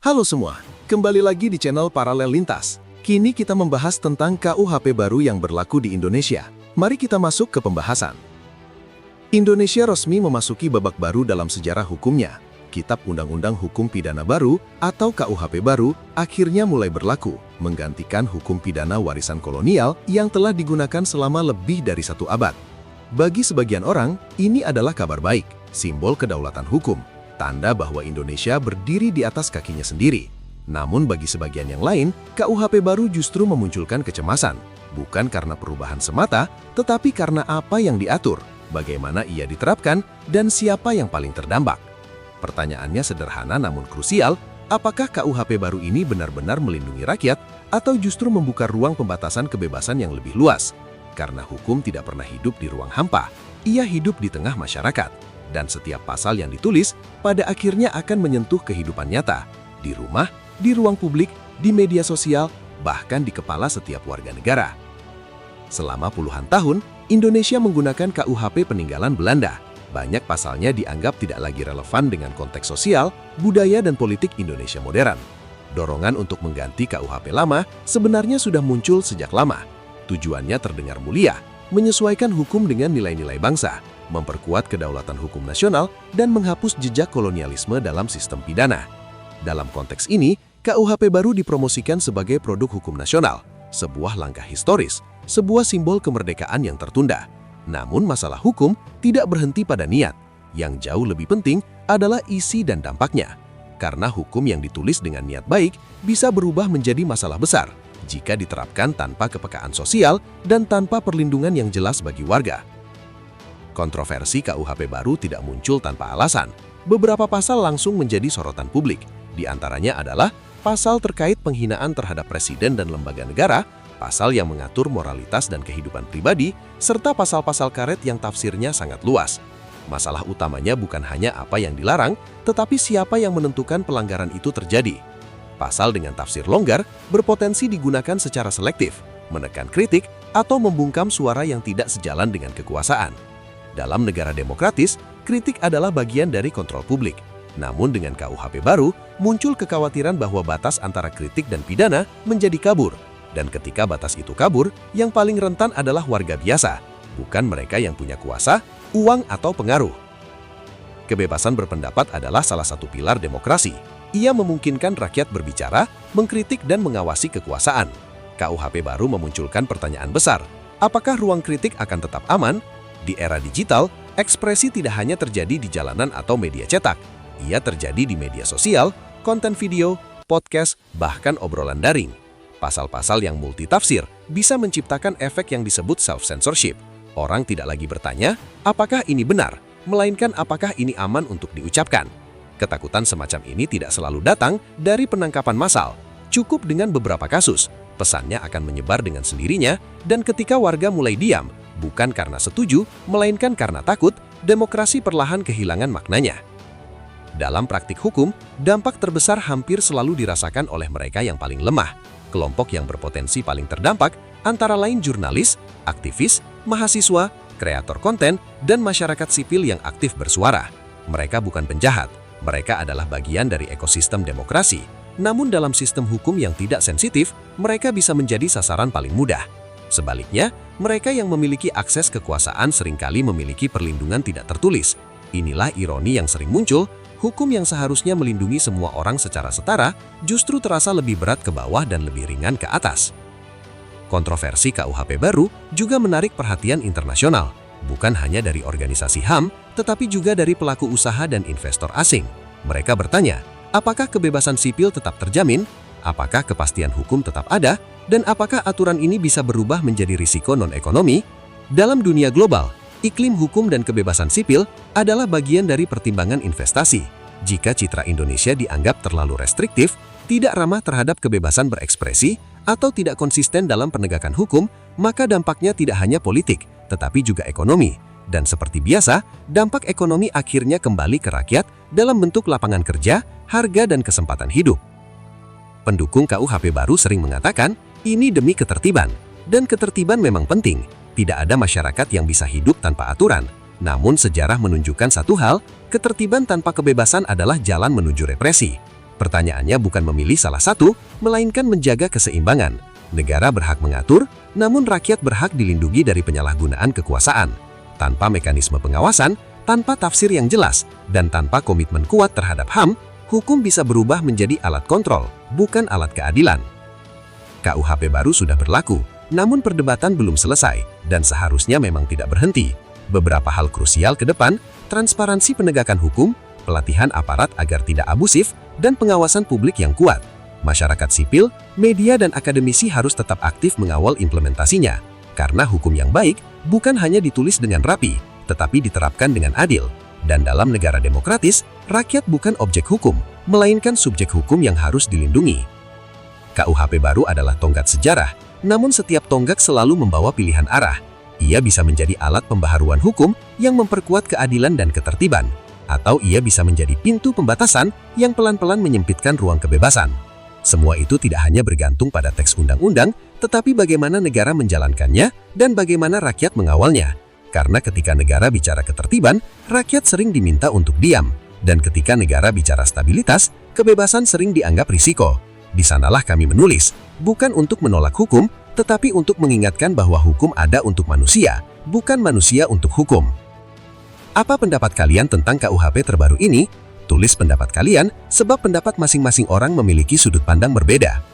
Halo semua, kembali lagi di channel Paralel Lintas. Kini kita membahas tentang KUHP baru yang berlaku di Indonesia. Mari kita masuk ke pembahasan. Indonesia resmi memasuki babak baru dalam sejarah hukumnya. Kitab Undang-Undang Hukum Pidana Baru atau KUHP baru akhirnya mulai berlaku, menggantikan hukum pidana warisan kolonial yang telah digunakan selama lebih dari 1 abad. Bagi sebagian orang, ini adalah kabar baik, simbol kedaulatan hukum, tanda bahwa Indonesia berdiri di atas kakinya sendiri. Namun bagi sebagian yang lain, KUHP baru justru memunculkan kecemasan, bukan karena perubahan semata, tetapi karena apa yang diatur, bagaimana ia diterapkan, dan siapa yang paling terdampak. Pertanyaannya sederhana namun krusial, apakah KUHP baru ini benar-benar melindungi rakyat atau justru membuka ruang pembatasan kebebasan yang lebih luas? Karena hukum tidak pernah hidup di ruang hampa, ia hidup di tengah masyarakat. Dan setiap pasal yang ditulis pada akhirnya akan menyentuh kehidupan nyata, di rumah, di ruang publik, di media sosial, bahkan di kepala setiap warga negara. Selama puluhan tahun, Indonesia menggunakan KUHP peninggalan Belanda. Banyak pasalnya dianggap tidak lagi relevan dengan konteks sosial, budaya, dan politik Indonesia modern. Dorongan untuk mengganti KUHP lama sebenarnya sudah muncul sejak lama. Tujuannya terdengar mulia, menyesuaikan hukum dengan nilai-nilai bangsa, memperkuat kedaulatan hukum nasional, dan menghapus jejak kolonialisme dalam sistem pidana. Dalam konteks ini, KUHP baru dipromosikan sebagai produk hukum nasional, sebuah langkah historis, sebuah simbol kemerdekaan yang tertunda. Namun masalah hukum tidak berhenti pada niat. Yang jauh lebih penting adalah isi dan dampaknya. Karena hukum yang ditulis dengan niat baik bisa berubah menjadi masalah besar jika diterapkan tanpa kepekaan sosial dan tanpa perlindungan yang jelas bagi warga. Kontroversi KUHP baru tidak muncul tanpa alasan. Beberapa pasal langsung menjadi sorotan publik. Di antaranya adalah pasal terkait penghinaan terhadap presiden dan lembaga negara, pasal yang mengatur moralitas dan kehidupan pribadi, serta pasal-pasal karet yang tafsirnya sangat luas. Masalah utamanya bukan hanya apa yang dilarang, tetapi siapa yang menentukan pelanggaran itu terjadi. Pasal dengan tafsir longgar berpotensi digunakan secara selektif, menekan kritik, atau membungkam suara yang tidak sejalan dengan kekuasaan. Dalam negara demokratis, kritik adalah bagian dari kontrol publik. Namun dengan KUHP baru, muncul kekhawatiran bahwa batas antara kritik dan pidana menjadi kabur. Dan ketika batas itu kabur, yang paling rentan adalah warga biasa, bukan mereka yang punya kuasa, uang, atau pengaruh. Kebebasan berpendapat adalah salah satu pilar demokrasi. Ia memungkinkan rakyat berbicara, mengkritik, dan mengawasi kekuasaan. KUHP baru memunculkan pertanyaan besar. Apakah ruang kritik akan tetap aman? Di era digital, ekspresi tidak hanya terjadi di jalanan atau media cetak. Ia terjadi di media sosial, konten video, podcast, bahkan obrolan daring. Pasal-pasal yang multitafsir bisa menciptakan efek yang disebut self-censorship. Orang tidak lagi bertanya, apakah ini benar, melainkan apakah ini aman untuk diucapkan. Ketakutan semacam ini tidak selalu datang dari penangkapan massal. Cukup dengan beberapa kasus, pesannya akan menyebar dengan sendirinya, dan ketika warga mulai diam, bukan karena setuju, melainkan karena takut, demokrasi perlahan kehilangan maknanya. Dalam praktik hukum, dampak terbesar hampir selalu dirasakan oleh mereka yang paling lemah. Kelompok yang berpotensi paling terdampak antara lain jurnalis, aktivis, mahasiswa, kreator konten, dan masyarakat sipil yang aktif bersuara. Mereka bukan penjahat, mereka adalah bagian dari ekosistem demokrasi. Namun dalam sistem hukum yang tidak sensitif, mereka bisa menjadi sasaran paling mudah. Sebaliknya, mereka yang memiliki akses kekuasaan seringkali memiliki perlindungan tidak tertulis. Inilah ironi yang sering muncul. Hukum yang seharusnya melindungi semua orang secara setara justru terasa lebih berat ke bawah dan lebih ringan ke atas. Kontroversi KUHP baru juga menarik perhatian internasional, bukan hanya dari organisasi HAM, tetapi juga dari pelaku usaha dan investor asing. Mereka bertanya, apakah kebebasan sipil tetap terjamin? Apakah kepastian hukum tetap ada? Dan apakah aturan ini bisa berubah menjadi risiko non-ekonomi? Dalam dunia global, iklim hukum dan kebebasan sipil adalah bagian dari pertimbangan investasi. Jika citra Indonesia dianggap terlalu restriktif, tidak ramah terhadap kebebasan berekspresi, atau tidak konsisten dalam penegakan hukum, maka dampaknya tidak hanya politik, tetapi juga ekonomi. Dan seperti biasa, dampak ekonomi akhirnya kembali ke rakyat dalam bentuk lapangan kerja, harga, dan kesempatan hidup. Pendukung KUHP baru sering mengatakan, ini demi ketertiban. Dan ketertiban memang penting. Tidak ada masyarakat yang bisa hidup tanpa aturan. Namun sejarah menunjukkan satu hal, ketertiban tanpa kebebasan adalah jalan menuju represi. Pertanyaannya bukan memilih salah satu, melainkan menjaga keseimbangan. Negara berhak mengatur, namun rakyat berhak dilindungi dari penyalahgunaan kekuasaan. Tanpa mekanisme pengawasan, tanpa tafsir yang jelas, dan tanpa komitmen kuat terhadap HAM, hukum bisa berubah menjadi alat kontrol, bukan alat keadilan. KUHP baru sudah berlaku, namun perdebatan belum selesai, dan seharusnya memang tidak berhenti. Beberapa hal krusial ke depan, transparansi penegakan hukum, pelatihan aparat agar tidak abusif, dan pengawasan publik yang kuat. Masyarakat sipil, media dan akademisi harus tetap aktif mengawal implementasinya, karena hukum yang baik bukan hanya ditulis dengan rapi, tetapi diterapkan dengan adil. Dan dalam negara demokratis, rakyat bukan objek hukum, melainkan subjek hukum yang harus dilindungi. KUHP baru adalah tonggak sejarah, namun setiap tonggak selalu membawa pilihan arah. Ia bisa menjadi alat pembaharuan hukum yang memperkuat keadilan dan ketertiban, atau ia bisa menjadi pintu pembatasan yang pelan-pelan menyempitkan ruang kebebasan. Semua itu tidak hanya bergantung pada teks undang-undang, tetapi bagaimana negara menjalankannya dan bagaimana rakyat mengawalnya. Karena ketika negara bicara ketertiban, rakyat sering diminta untuk diam. Dan ketika negara bicara stabilitas, kebebasan sering dianggap risiko. Di sanalah kami menulis, bukan untuk menolak hukum, tetapi untuk mengingatkan bahwa hukum ada untuk manusia, bukan manusia untuk hukum. Apa pendapat kalian tentang KUHP terbaru ini? Tulis pendapat kalian, sebab pendapat masing-masing orang memiliki sudut pandang berbeda.